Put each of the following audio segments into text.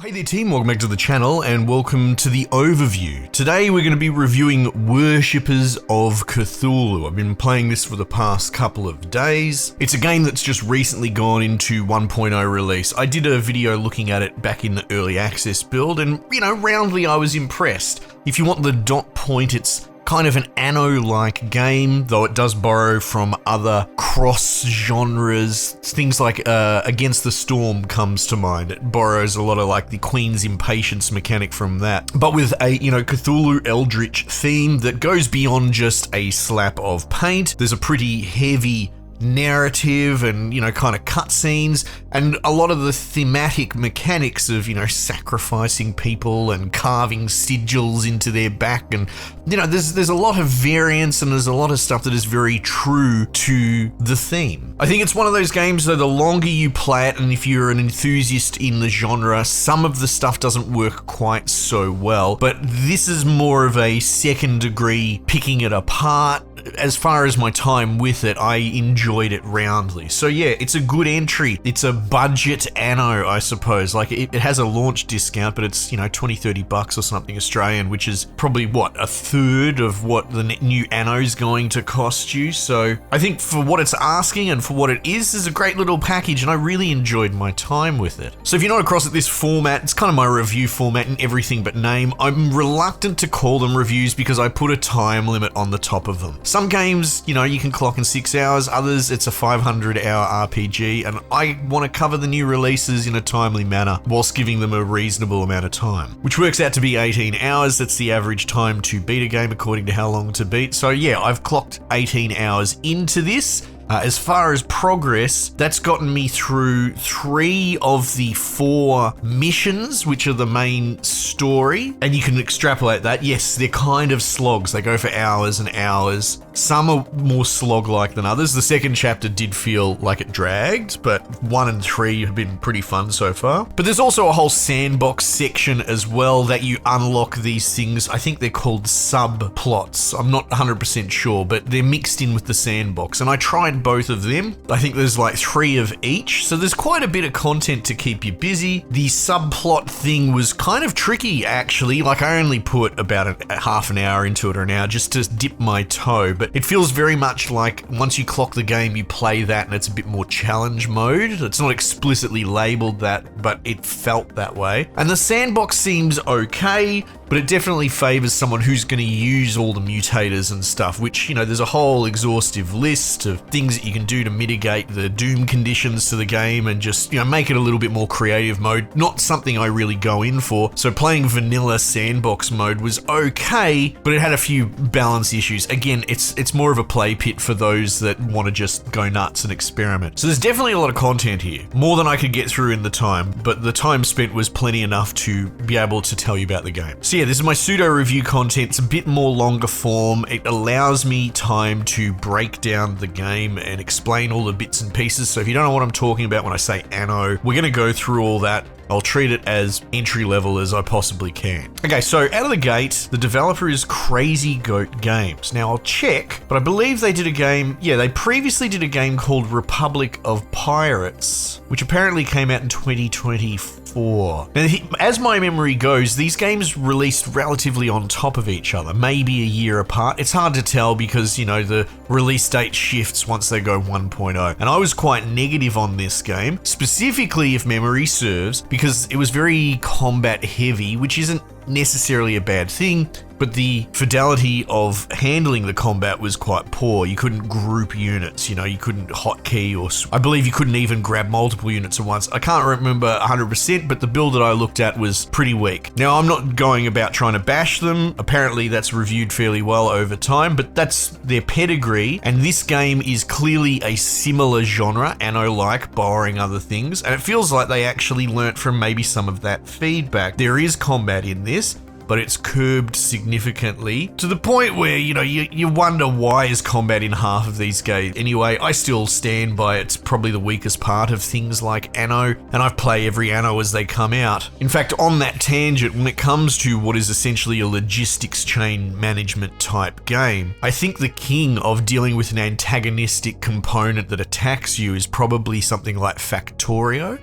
Hey there team, welcome back to the channel and welcome to the overview. Today we're going to be reviewing Worshippers of Cthulhu. I've been playing this for the past couple of days. It's a game that's just recently gone into 1.0 release. I did a video looking at it back in the early access build and, roundly I was impressed. If you want the dot point, it's kind of an Anno-like game, though it does borrow from other cross-genres. Things like Against the Storm comes to mind. It borrows a lot of like the Queen's Impatience mechanic from that, but with a, Cthulhu eldritch theme that goes beyond just a slap of paint. There's a pretty heavy narrative and, kind of cutscenes, and a lot of the thematic mechanics of, sacrificing people and carving sigils into their back. And, there's a lot of variance and there's a lot of stuff that is very true to the theme. I think it's one of those games, though, the longer you play it, and if you're an enthusiast in the genre, some of the stuff doesn't work quite so well, but this is more of a second degree picking it apart. As far as my time with it, I enjoyed it roundly. So yeah, it's a good entry. It's a budget Anno, I suppose. Like it has a launch discount, but it's, $20-30 or something Australian, which is probably a third of what the new Anno is going to cost you. So I think for what it's asking and for what it is a great little package, and I really enjoyed my time with it. So if you're not across at this format, it's kind of my review format in everything but name. I'm reluctant to call them reviews because I put a time limit on the top of them. Some games, you can clock in 6 hours, others it's a 500-hour RPG, and I want to cover the new releases in a timely manner whilst giving them a reasonable amount of time, which works out to be 18 hours. That's the average time to beat a game according to how long to beat. So yeah, I've clocked 18 hours into this. As far as progress, that's gotten me through 3 of the 4 missions, which are the main story. And you can extrapolate that. Yes, they're kind of slogs. They go for hours and hours. Some are more slog-like than others. The second chapter did feel like it dragged, but 1 and 3 have been pretty fun so far. But there's also a whole sandbox section as well that you unlock these things. I think they're called subplots. I'm not 100% sure, but they're mixed in with the sandbox. And I tried both of them. I think there's like 3 of each. So there's quite a bit of content to keep you busy. The subplot thing was kind of tricky, actually. Like I only put about a half an hour into it or an hour just to dip my toe. But it feels very much like once you clock the game, you play that and it's a bit more challenge mode. It's not explicitly labeled that, but it felt that way. And the sandbox seems okay, but it definitely favors someone who's going to use all the mutators and stuff, which, there's a whole exhaustive list of things that you can do to mitigate the doom conditions to the game and just, make it a little bit more creative mode. Not something I really go in for. So playing vanilla sandbox mode was okay, but it had a few balance issues. Again, it's more of a play pit for those that want to just go nuts and experiment. So there's definitely a lot of content here, more than I could get through in the time, but the time spent was plenty enough to be able to tell you about the game. So yeah, this is my pseudo review content. It's a bit more longer form. It allows me time to break down the game and explain all the bits and pieces. So if you don't know what I'm talking about when I say Anno, we're going to go through all that. I'll treat it as entry level as I possibly can. Okay, so out of the gate, the developer is Crazy Goat Games. Now I'll check, but I believe they did a game, they previously did a game called Republic of Pirates, which apparently came out in 2024. Now, as my memory goes, these games released relatively on top of each other, maybe a year apart. It's hard to tell because, the release date shifts once they go 1.0. And I was quite negative on this game, specifically if memory serves, because it was very combat heavy, which isn't necessarily a bad thing, but the fidelity of handling the combat was quite poor. You couldn't group units, you couldn't hotkey, or I believe you couldn't even grab multiple units at once. I can't remember 100%, but the build that I looked at was pretty weak. Now, I'm not going about trying to bash them. Apparently that's reviewed fairly well over time, but that's their pedigree, and this game is clearly a similar genre, Anno-like, borrowing other things, and it feels like they actually learnt from maybe some of that feedback. There is combat in this, but it's curbed significantly to the point where, you wonder why is combat in half of these games. Anyway, I still stand by it's probably the weakest part of things like Anno, and I've played every Anno as they come out. In fact, on that tangent, when it comes to what is essentially a logistics chain management type game, I think the king of dealing with an antagonistic component that attacks you is probably something like Factorio,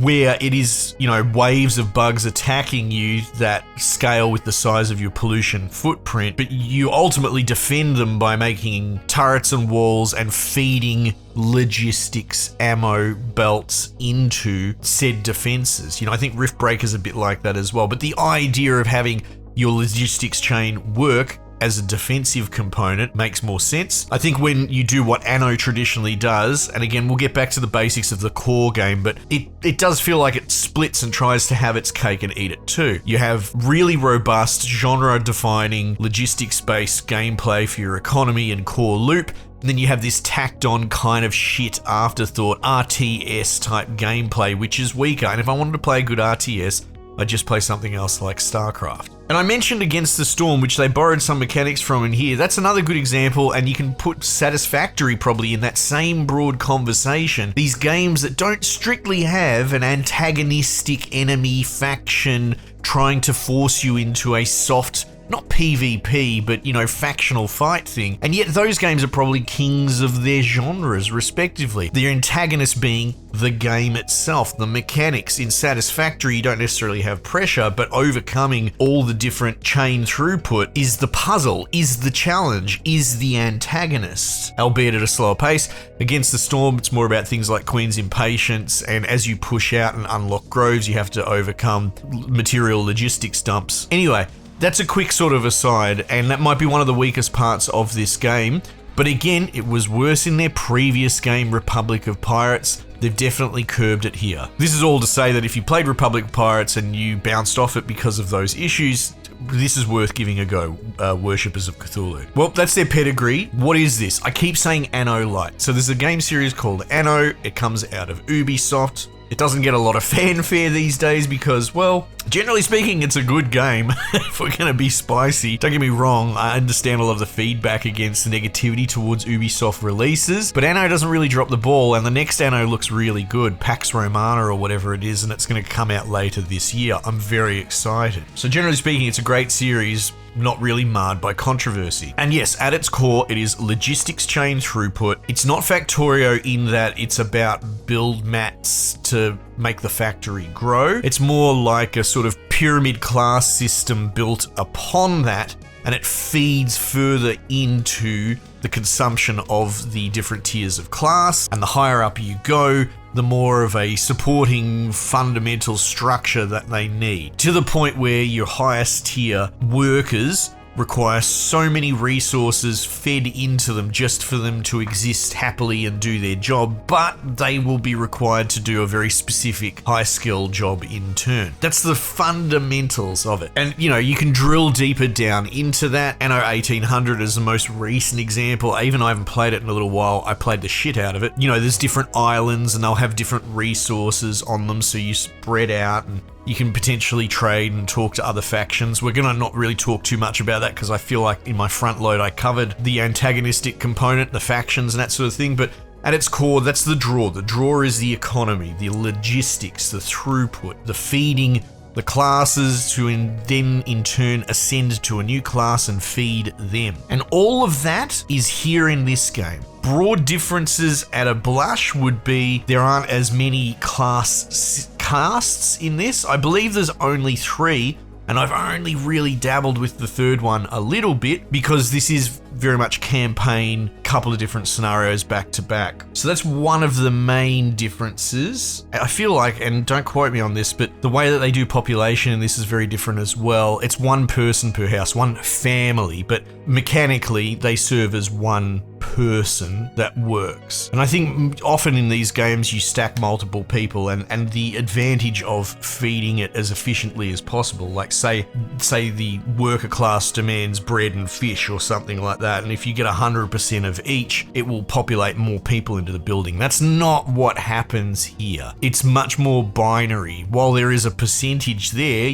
where it is, waves of bugs attacking you that scale with the size of your pollution footprint, but you ultimately defend them by making turrets and walls and feeding logistics ammo belts into said defenses. I think Riftbreaker's a bit like that as well, but the idea of having your logistics chain work as a defensive component makes more sense. I think when you do what Anno traditionally does, and again, we'll get back to the basics of the core game, but it does feel like it splits and tries to have its cake and eat it too. You have really robust, genre-defining, logistics-based gameplay for your economy and core loop. And then you have this tacked on kind of shit afterthought RTS type gameplay, which is weaker. And if I wanted to play a good RTS, I'd just play something else like StarCraft. And I mentioned Against the Storm, which they borrowed some mechanics from in here. That's another good example, and you can put Satisfactory probably in that same broad conversation. These games that don't strictly have an antagonistic enemy faction trying to force you into a soft, not PvP, but, factional fight thing. And yet those games are probably kings of their genres, respectively. Their antagonist being the game itself. The mechanics in Satisfactory, you don't necessarily have pressure, but overcoming all the different chain throughput is the puzzle, is the challenge, is the antagonist, albeit at a slower pace. Against the Storm, it's more about things like Queen's Impatience, and as you push out and unlock groves, you have to overcome material logistics dumps. Anyway, that's a quick sort of aside, and that might be one of the weakest parts of this game. But again, it was worse in their previous game, Republic of Pirates. They've definitely curbed it here. This is all to say that if you played Republic of Pirates and you bounced off it because of those issues, this is worth giving a go, Worshippers of Cthulhu. Well, that's their pedigree. What is this? I keep saying Anno Light. So there's a game series called Anno. It comes out of Ubisoft. It doesn't get a lot of fanfare these days because, well, generally speaking, it's a good game. If we're going to be spicy, don't get me wrong, I understand a lot of the feedback against the negativity towards Ubisoft releases, but Anno doesn't really drop the ball, and the next Anno looks really good, Pax Romana or whatever it is, and it's going to come out later this year. I'm very excited. So generally speaking, it's a great series, not really marred by controversy. And yes, at its core, it is logistics chain throughput. It's not Factorio in that it's about build mats to make the factory grow. It's more like a sort of pyramid class system built upon that, and it feeds further into the consumption of the different tiers of class. And the higher up you go, the more of a supporting fundamental structure that they need, to the point where your highest tier workers require so many resources fed into them just for them to exist happily and do their job, but they will be required to do a very specific high-skill job in turn. That's the fundamentals of it. And, you can drill deeper down into that. Anno 1800 is the most recent example. I haven't played it in a little while. I played the shit out of it. There's different islands and they'll have different resources on them, so you spread out and you can potentially trade and talk to other factions. We're going to not really talk too much about that because I feel like in my front load I covered the antagonistic component, the factions and that sort of thing, but at its core, that's the draw. The draw is the economy, the logistics, the throughput, the feeding the classes to then in turn ascend to a new class and feed them. And all of that is here in this game. Broad differences at a blush would be there aren't as many casts in this. I believe there's only 3, and I've only really dabbled with the third one a little bit because this is very much campaign, couple of different scenarios back to back. So that's one of the main differences. I feel like, and don't quote me on this, but the way that they do population in this is very different as well. It's one person per house, one family, but mechanically they serve as one person that works. And I think often in these games you stack multiple people, and the advantage of feeding it as efficiently as possible, like say the worker class demands bread and fish or something like that, and if you get 100% of each, it will populate more people into the building. That's not what happens here. It's much more binary. While there is a percentage there,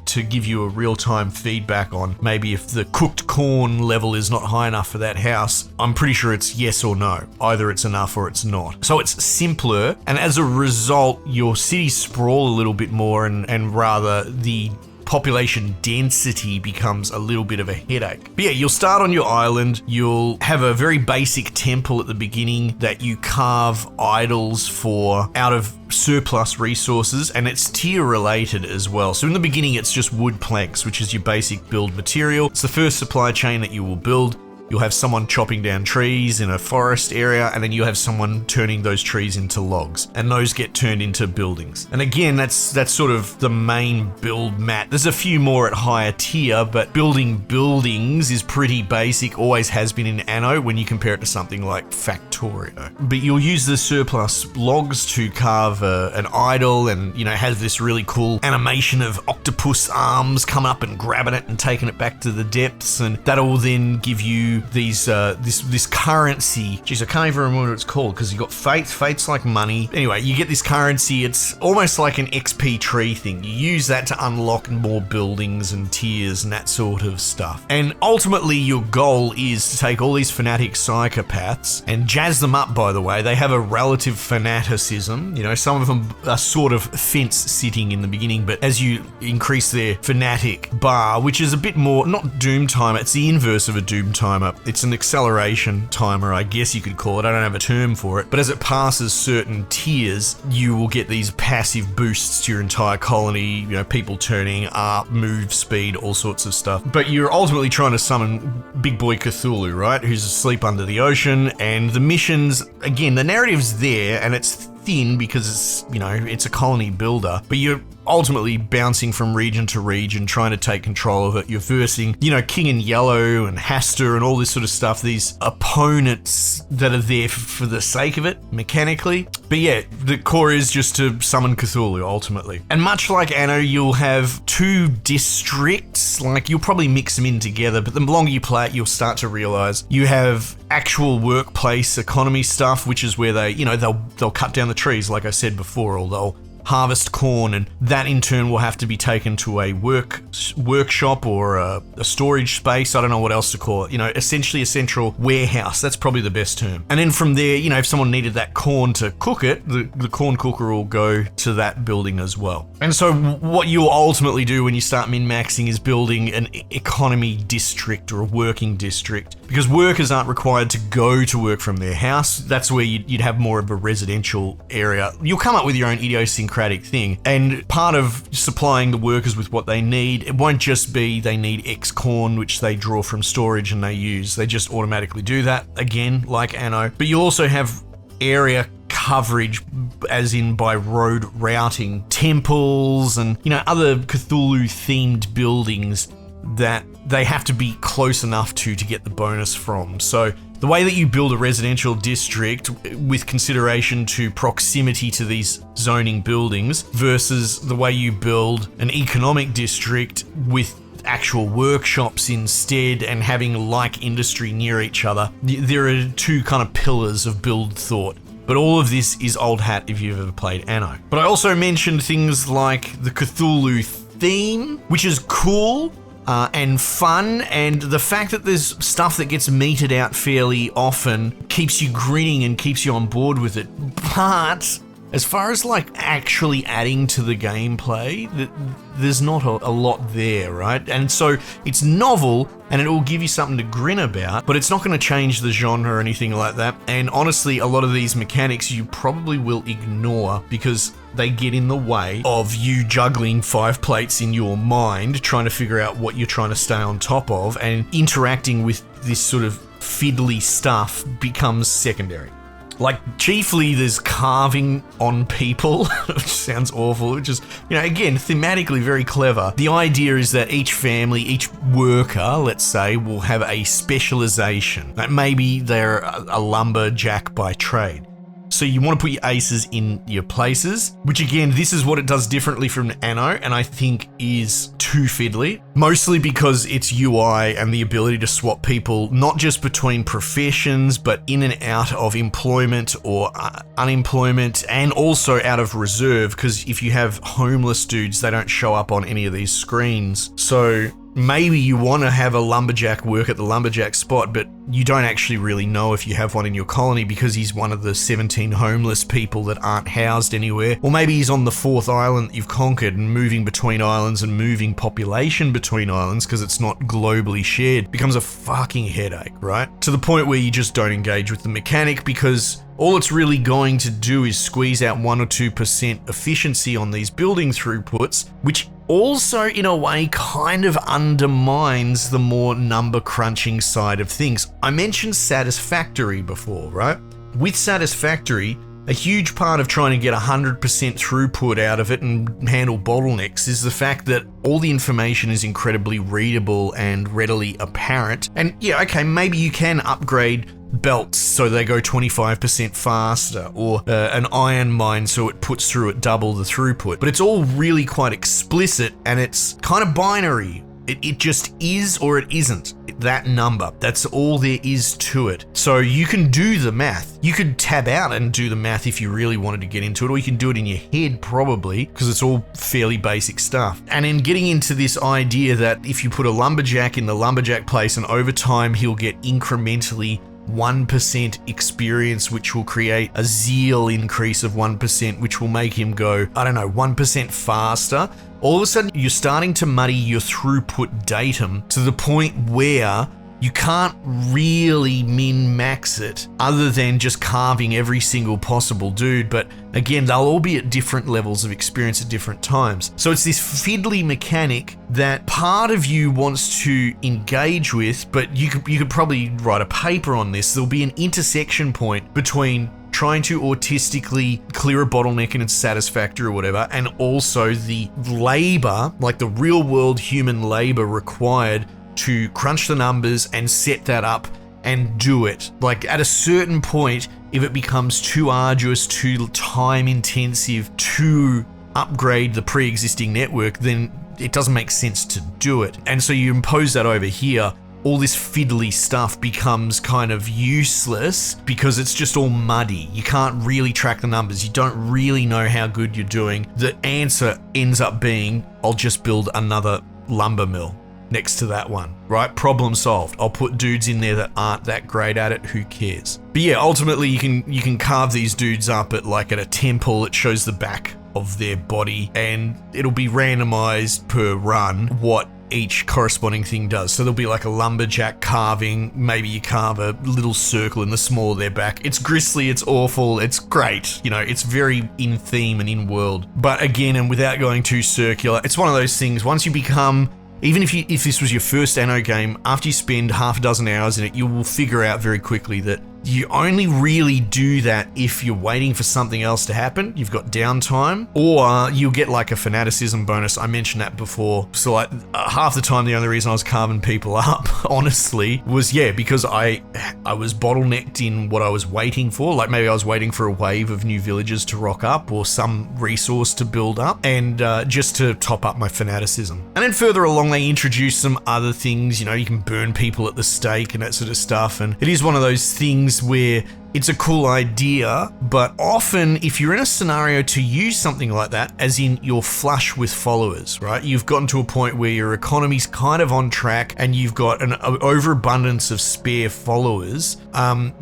to give you a real-time feedback on maybe if the cooked corn level is not high enough for that house, I'm pretty sure it's yes or no. Either it's enough or it's not. So it's simpler, and as a result, your cities sprawl a little bit more, and rather the population density becomes a little bit of a headache. But yeah, you'll start on your island. You'll have a very basic temple at the beginning that you carve idols for out of surplus resources, and it's tier related as well. So in the beginning, it's just wood planks, which is your basic build material. It's the first supply chain that you will build. You'll have someone chopping down trees in a forest area, and then you have someone turning those trees into logs, and those get turned into buildings. And again, that's sort of the main build mat. There's a few more at higher tier, but building buildings is pretty basic, always has been in Anno when you compare it to something like Factorio. But you'll use the surplus logs to carve an idol, and has this really cool animation of octopus arms coming up and grabbing it and taking it back to the depths, and that'll then give you these this currency. Jeez, I can't even remember what it's called, because you got fate's like money. Anyway, you get this currency. It's almost like an XP tree thing. You use that to unlock more buildings and tiers and that sort of stuff. And ultimately your goal is to take all these fanatic psychopaths and jazz them up. By the way, they have a relative fanaticism. Some of them are sort of fence sitting in the beginning, but as you increase their fanatic bar, which is a bit more, not doom timer, it's the inverse of a doom timer. It's an acceleration timer, I guess you could call it. I don't have a term for it. But as it passes certain tiers, you will get these passive boosts to your entire colony, people turning up, move speed, all sorts of stuff. But you're ultimately trying to summon Big Boy Cthulhu, right? Who's asleep under the ocean. And the missions, again, the narrative's there, and it's thin because it's a colony builder, but you're ultimately bouncing from region to region, trying to take control of it. You're versing, King in Yellow and Haster and all this sort of stuff, these opponents that are there for the sake of it, mechanically. But yeah, the core is just to summon Cthulhu, ultimately. And much like Anno, you'll have two districts, like you'll probably mix them in together, but the longer you play it, you'll start to realize you have actual workplace economy stuff, which is where they'll cut down the trees, like I said before, or they'll harvest corn, and that in turn will have to be taken to a workshop or a storage space. I don't know what else to call it. Essentially a central warehouse. That's probably the best term. And then from there, if someone needed that corn to cook it, the corn cooker will go to that building as well. And so what you'll ultimately do when you start min-maxing is building an economy district or a working district, because workers aren't required to go to work from their house. That's where you'd have more of a residential area. You'll come up with your own idiosyncratic thing, and part of supplying the workers with what they need, it won't just be they need X corn, which they draw from storage and they use. They just automatically do that, again, like Anno. But you also have area coverage, as in by road routing, temples and other Cthulhu themed buildings that they have to be close enough to get the bonus from. So the way that you build a residential district with consideration to proximity to these zoning buildings versus the way you build an economic district with actual workshops instead and having like industry near each other, there are two kind of pillars of build thought. But all of this is old hat if you've ever played Anno. But I also mentioned things like the Cthulhu theme, which is cool and fun, and the fact that there's stuff that gets meted out fairly often keeps you grinning and keeps you on board with it. But as far as actually adding to the gameplay, there's not a lot there, right? And so it's novel and it will give you something to grin about, but it's not going to change the genre or anything like that. And honestly, a lot of these mechanics you probably will ignore because they get in the way of you juggling 5 plates in your mind, trying to figure out what you're trying to stay on top of, and interacting with this sort of fiddly stuff becomes secondary. Like, chiefly there's carving on people, which sounds awful, which is, again, thematically very clever. The idea is that each family, each worker, let's say, will have a specialization. Like maybe they're a lumberjack by trade. So you want to put your aces in your places, which again, this is what it does differently from Anno, and I think is too fiddly. Mostly because it's UI and the ability to swap people, not just between professions, but in and out of employment or unemployment, and also out of reserve, because if you have homeless dudes, they don't show up on any of these screens. So maybe you want to have a lumberjack work at the lumberjack spot, but you don't actually really know if you have one in your colony because he's one of the 17 homeless people that aren't housed anywhere. Or maybe he's on the 4th island that you've conquered and moving between islands and moving population between islands because it's not globally shared becomes a fucking headache, right? To the point where you just don't engage with the mechanic because all it's really going to do is squeeze out 1 or 2% efficiency on these building throughputs, which also in a way kind of undermines the more number crunching side of things. I mentioned Satisfactory before, right? With Satisfactory, a huge part of trying to get 100% throughput out of it and handle bottlenecks is the fact that all the information is incredibly readable and readily apparent. And yeah, okay, maybe you can upgrade belts so they go 25% faster, or an iron mine so it puts through at double the throughput. But it's all really quite explicit and it's kind of binary. It just is or it isn't. That number. That's all there is to it. So you can do the math. You could tab out and do the math if you really wanted to get into it, or you can do it in your head probably, because it's all fairly basic stuff. And in getting into this idea that if you put a lumberjack in the lumberjack place and over time he'll get incrementally 1% experience, which will create a zeal increase of 1%, which will make him go, 1% faster. All of a sudden, you're starting to muddy your throughput datum to the point where you can't really min-max it other than just carving every single possible dude. But again, they'll all be at different levels of experience at different times. So it's this fiddly mechanic that part of you wants to engage with, but you could probably write a paper on this. There'll be an intersection point between trying to autistically clear a bottleneck in its Satisfactory or whatever, and also the labor, like the real world human labor required to crunch the numbers and set that up and do it. Like at a certain point, if it becomes too arduous, too time intensive to upgrade the pre-existing network, then it doesn't make sense to do it. And so you impose that over here. All this fiddly stuff becomes kind of useless because it's just all muddy. You can't really track the numbers. You don't really know how good you're doing. The answer ends up being, I'll just build another lumber mill next to that one, right? Problem solved. I'll put dudes in there that aren't that great at it. Who cares? But yeah, ultimately you can carve these dudes up at a temple. It shows the back of their body and it'll be randomized per run what each corresponding thing does. So there'll be like a lumberjack carving. Maybe you carve a little circle in the small of their back. It's grisly, it's awful, it's great. It's very in theme and in world. But again, and without going too circular, it's one of those things, once you become, even if this was your first Anno game, after you spend half a dozen hours in it, you will figure out very quickly that you only really do that if you're waiting for something else to happen. You've got downtime, or you'll get like a fanaticism bonus. I mentioned that before. So half the time, the only reason I was carving people up, honestly, was because I was bottlenecked in what I was waiting for. Like maybe I was waiting for a wave of new villages to rock up or some resource to build up, and just to top up my fanaticism. And then further along, they introduce some other things. You can burn people at the stake and that sort of stuff. And it is one of those things where it's a cool idea, but often if you're in a scenario to use something like that, as in you're flush with followers, right? You've gotten to a point where your economy's kind of on track and you've got an overabundance of spare followers.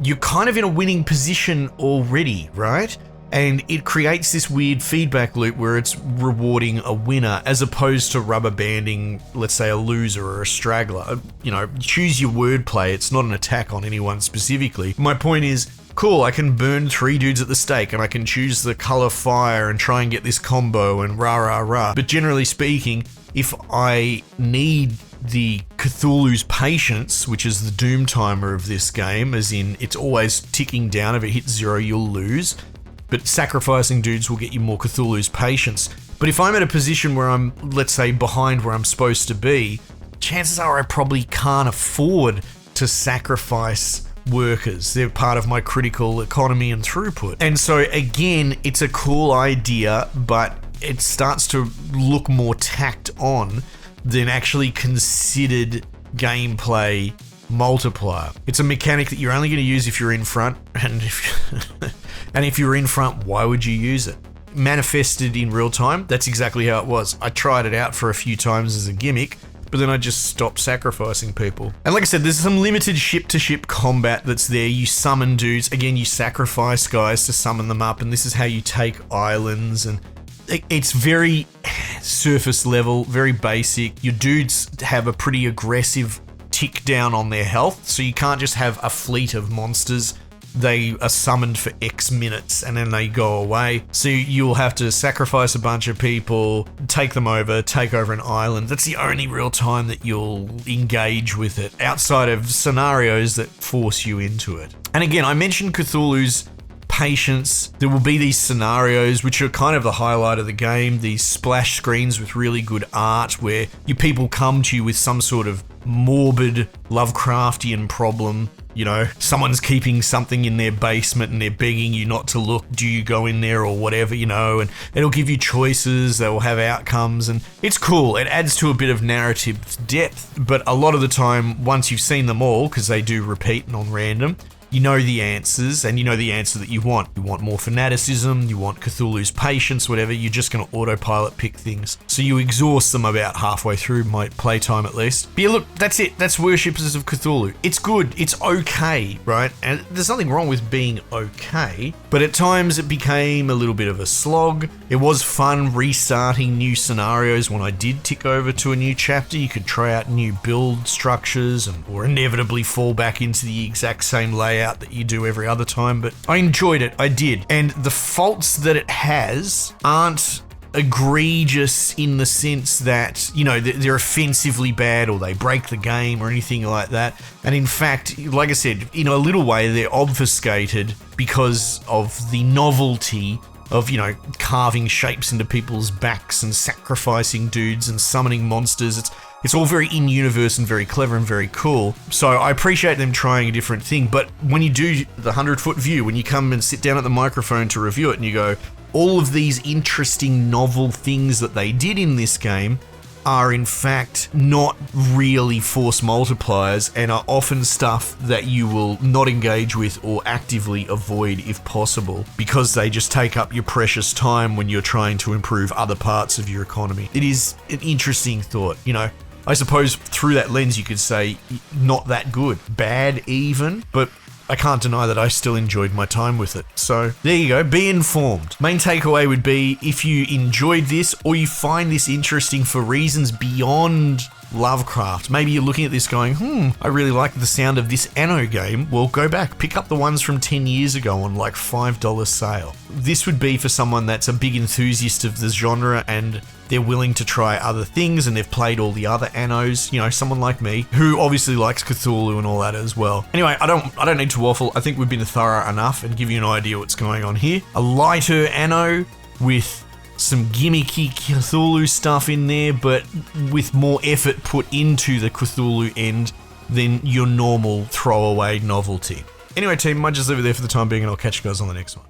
You're kind of in a winning position already, right? And it creates this weird feedback loop where it's rewarding a winner as opposed to rubber banding, let's say, a loser or a straggler. Choose your wordplay. It's not an attack on anyone specifically. My point is, cool, I can burn 3 dudes at the stake and I can choose the color fire and try and get this combo and rah rah rah. But generally speaking, if I need the Cthulhu's patience, which is the doom timer of this game, as in it's always ticking down. If it hits 0, you'll lose. But sacrificing dudes will get you more Cthulhu's patience. But if I'm at a position where I'm, let's say, behind where I'm supposed to be, chances are I probably can't afford to sacrifice workers. They're part of my critical economy and throughput. And so again, it's a cool idea, but it starts to look more tacked on than actually considered gameplay multiplier. It's a mechanic that you're only going to use if you're in front, and if you're in front, why would you use it? Manifested in real time, that's exactly how it was. I tried it out for a few times as a gimmick, but then I just stopped sacrificing people. And like I said, there's some limited ship-to-ship combat that's there. You summon dudes. Again, you sacrifice guys to summon them up, and this is how you take islands, and it's very surface level, very basic. Your dudes have a pretty aggressive tick down on their health, so you can't just have a fleet of monsters. They are summoned for X minutes and then they go away. So you'll have to sacrifice a bunch of people, take over an island. That's the only real time that you'll engage with it, outside of scenarios that force you into it. And again, I mentioned Cthulhu's patience. There will be these scenarios which are kind of the highlight of the game, these splash screens with really good art where your people come to you with some sort of morbid Lovecraftian problem. You know, someone's keeping something in their basement and they're begging you not to look. Do you go in there or whatever, you know? And it'll give you choices. They will have outcomes, and it's cool. It adds to a bit of narrative depth, but a lot of the time, once you've seen them all, because they do repeat and on random, you know the answers, and you know the answer that you want. You want more fanaticism, you want Cthulhu's patience, whatever. You're just going to autopilot pick things. So you exhaust them about halfway through my playtime at least. But yeah, look, that's it. That's Worshippers of Cthulhu. It's good. It's okay, right? And there's nothing wrong with being okay, but at times it became a little bit of a slog. It was fun restarting new scenarios when I did tick over to a new chapter. You could try out new build structures or inevitably fall back into the exact same layout that you do every other time, but I enjoyed it. I did. And the faults that it has aren't egregious in the sense that, you know, they're offensively bad or they break the game or anything like that. And in fact, like I said, in a little way, they're obfuscated because of the novelty of, you know, carving shapes into people's backs and sacrificing dudes and summoning monsters. It's all very in-universe and very clever and very cool. So I appreciate them trying a different thing, but when you do the 100-foot view, when you come and sit down at the microphone to review it and you go, all of these interesting novel things that they did in this game are in fact not really force multipliers and are often stuff that you will not engage with or actively avoid if possible, because they just take up your precious time when you're trying to improve other parts of your economy. It is an interesting thought, you know. I suppose through that lens you could say not that good, bad even, but I can't deny that I still enjoyed my time with it. So there you go, be informed. Main takeaway would be, if you enjoyed this or you find this interesting for reasons beyond Lovecraft, maybe you're looking at this going, I really like the sound of this Anno game, well, go back, pick up the ones from 10 years ago on like $5 sale. This would be for someone that's a big enthusiast of the genre and they're willing to try other things and they've played all the other Annos, you know, someone like me, who obviously likes Cthulhu and all that as well. Anyway, I don't need to waffle. I think we've been thorough enough and give you an idea what's going on here. A lighter Anno with some gimmicky Cthulhu stuff in there, but with more effort put into the Cthulhu end than your normal throwaway novelty. Anyway, team, I might just leave it there for the time being, and I'll catch you guys on the next one.